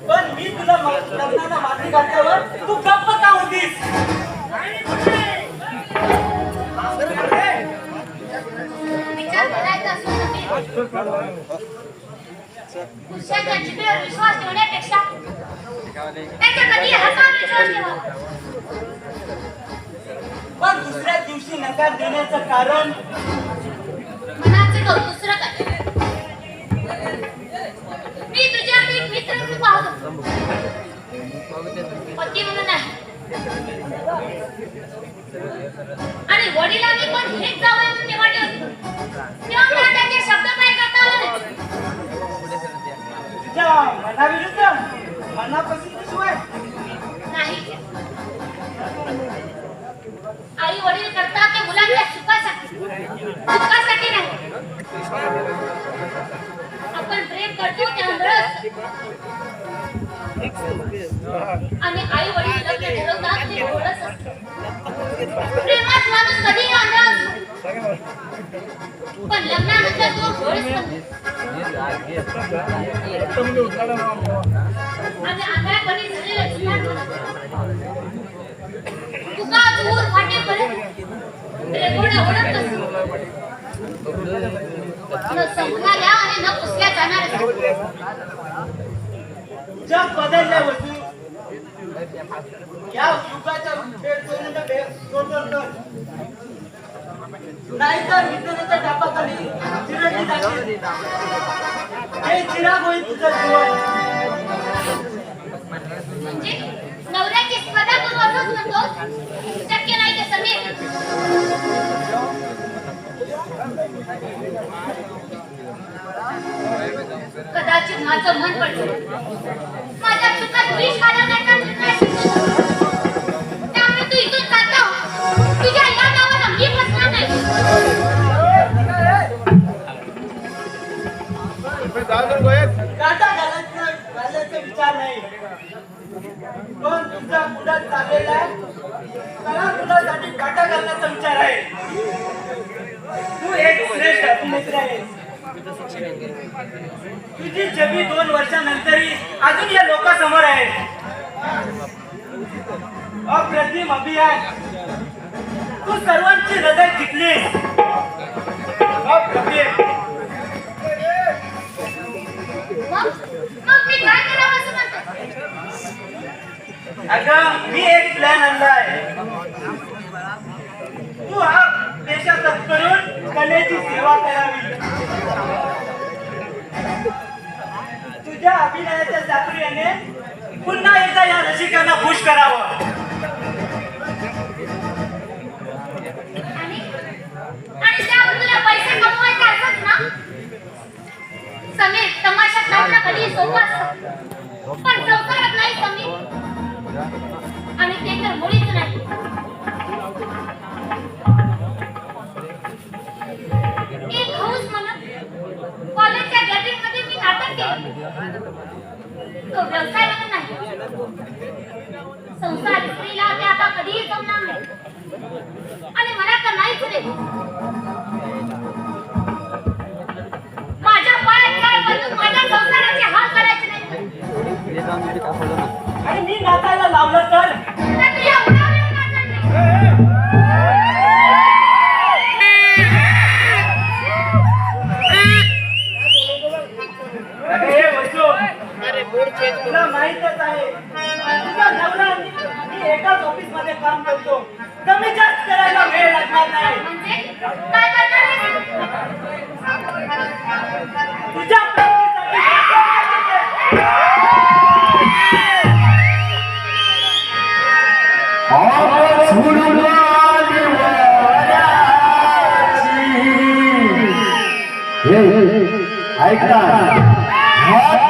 पण मी तुला लग्नाला माती घातल्यावर तू गप्प का होतीस? पुरुषाच्या जिभेवर विश्वास ठेवण्यापेक्षा त्याच्या कधी हातावर विश्वास ठेवा. पण दुसऱ्या दिवशी नकार देण्याचं कारण मनाचे गौरव दुसरं काय? मी तुझ्या एक मित्र म्हणून पाहतो, पती म्हणून नाही. आणि वडिलांनी पण हेच जावं म्हणून निवडले होते. तेव्हा मला त्याचे शब्द काय करता आले नाही. तुझ्या मनाविरुद्ध मनापसंतीशिवाय नाही. आई वडील करतात ते मुलांच्या सुखासाठी, दुःखासाठी नाही. आपण प्रेम करतो ते आंधळच, आणि आई वडील लग्न ठरवतात ते घोडच असते. प्रेमात माणूस कधीही आंधळा असतो, पण लग्नानंतर तो घोडच बनतो. आणि आंधळ्यापणी झालेलं जीवन तुका दूर वाटेपर्यंत रेगोड्या ओढत असतो. न संपणाऱ्या आणि न पुसल्या जाणाऱ्या. जग बदलल्या वस्तू या युगाच्या तोडजोड कर, नाहीतर विज्ञानाच्या टापाखाली चिरडली जाते. हे चिराग होईल तुझं जीवन. म्हणजे नवऱ्याची स्पर्धा करू असंच म्हणतो? शक्य नाही ते समीर. कदाचित माझं मन पडलं, माझ्या चुकात विष घालवण्याचा निर्णय घेतला. त्यामुळे तू इथून चालता तुझ्या या नावाला मी बसणार नाही. काटा घालायचा विचार नाही, पण तुझा पुढे चाललेला कला मुलासाठी काटा घालण्याचा विचार आहे. तू एक श्रेष्ठ अभिनेत्री आहेस. तुझी छबी 2 वर्षानंतरही अजून या लोकांसमोर आहे. अप्रतिम अभियान, तू सर्वांची हृदय जिंकलीस. अप्रतिम. मग मी काय करावं असं म्हणतो? अगं मी एक प्लॅन आणलाय. तू हा पेशा करून कलेची सेवा करावी. तुझ्या अभिनयाच्या चातुर्याने पुन्हा एकदा या रसिकांना खुश करावं. आणि त्यावर तुला पैसे कमवायचे असत ना? समीर, तमाशात नाचणं कधी सोपं असतं, पण संसारात नाही समीर. आणि ते तर मुळीच नाही. एक हौस म्हणून कॉलेजच्या गॅदरिंगमध्ये मी नाटक केलं. तो व्यवसाय म्हणून नाही. संसार स्त्रीला ते आता कधीही जमणार नाही, आणि मला तर नाहीच रे. माझ्या पायात काय बदलून माझ्या संसाराचे हाल करायचे नाही. आणि मी नाचायला लावलं तर तुझ्या उन्हाळ्यात नाचायचे. तुला माहितच आहे, तुझा नवरा मी एकाच ऑफिस मध्ये काम करतो. कमी जास्त करायला वेळ लागणार नाही. म्हणजे काय करणार आहेस? तुझ्या ऐका हाथ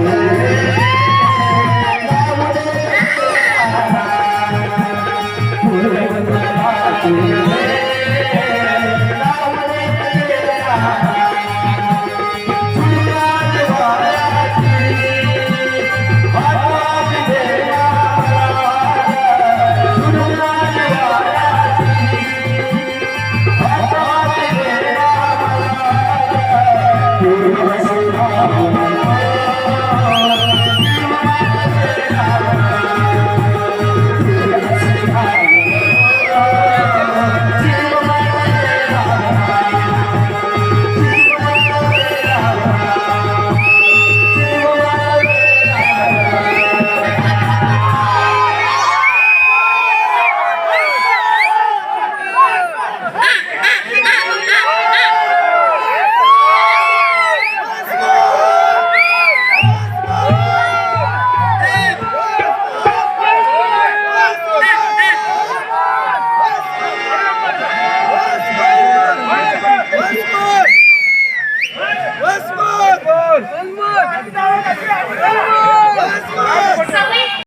Thank you.